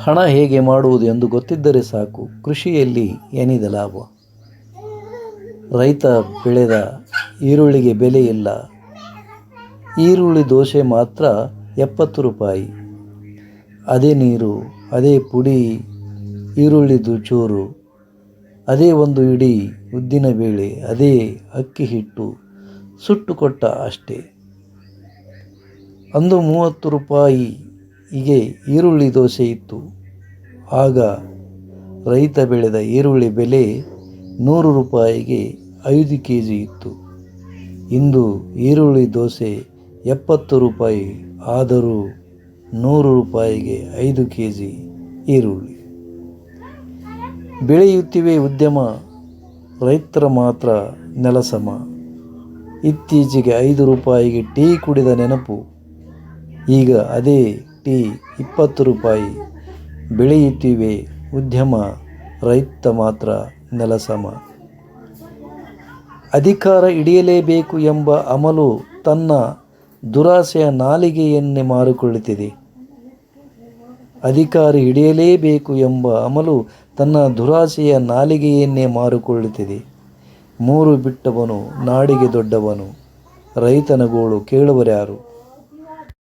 ಹಣ ಹೇಗೆ ಮಾಡುವುದು ಎಂದು ಗೊತ್ತಿದ್ದರೆ ಸಾಕು. ಕೃಷಿಯಲ್ಲಿ ಏನಿದೆ ಲಾಭ? ರೈತ ಬೆಳೆದ ಈರುಳ್ಳಿಗೆ ಬೆಲೆ ಇಲ್ಲ. ಈರುಳ್ಳಿ ದೋಸೆ ಮಾತ್ರ 70 ರೂಪಾಯಿ. ಅದೇ ನೀರು, ಅದೇ ಪುಡಿ, ಈರುಳ್ಳಿದು ಚೂರು, ಅದೇ ಒಂದು ಇಡೀ ಉದ್ದಿನಬೇಳೆ, ಅದೇ ಅಕ್ಕಿ ಹಿಟ್ಟು ಸುಟ್ಟು ಕೊಟ್ಟ ಅಷ್ಟೇ. ಅಂದು 30 ರೂಪಾಯಿಗೆ ಈರುಳ್ಳಿ ದೋಸೆ ಇತ್ತು. ಆಗ ರೈತ ಬೆಳೆದ ಈರುಳ್ಳಿ ಬೆಲೆ 100 ರೂಪಾಯಿಗೆ 5 ಕೆಜಿ ಇತ್ತು. ಇಂದು ಈರುಳ್ಳಿ ದೋಸೆ 70 ರೂಪಾಯಿ, ಆದರೂ 100 ರೂಪಾಯಿಗೆ 5 ಕೆಜಿ ಈರುಳ್ಳಿ. ಬೆಳೆಯುತ್ತಿವೆ ಉದ್ಯಮ, ರೈತರ ಮಾತ್ರ ನೆಲಸಮ. ಇತ್ತೀಚೆಗೆ 5 ರೂಪಾಯಿಗೆ ಟೀ ಕುಡಿದ ನೆನಪು. ಈಗ ಅದೇ ಟೀ 20 ರೂಪಾಯಿ. ಬೆಳೆಯುತ್ತಿವೆ ಉದ್ಯಮ, ರೈತ ಮಾತ್ರ ನೆಲಸಮ. ಅಧಿಕಾರ ಹಿಡಿಯಲೇಬೇಕು ಎಂಬ ಅಮಲು ತನ್ನ ದುರಾಸೆಯ ನಾಲಿಗೆಯನ್ನೇ ಮಾರಿಕೊಳ್ಳುತ್ತಿದೆ. ಅಧಿಕಾರ ಹಿಡಿಯಲೇಬೇಕು ಎಂಬ ಅಮಲು ತನ್ನ ದುರಾಸೆಯ ನಾಲಿಗೆಯನ್ನೇ ಮಾರಿಕೊಳ್ಳುತ್ತಿದೆ. 3 ಬಿಟ್ಟವನು ನಾಡಿಗೆ ದೊಡ್ಡವನು. ರೈತನ ಗೋಳು ಕೇಳುವರ್ಯಾರು?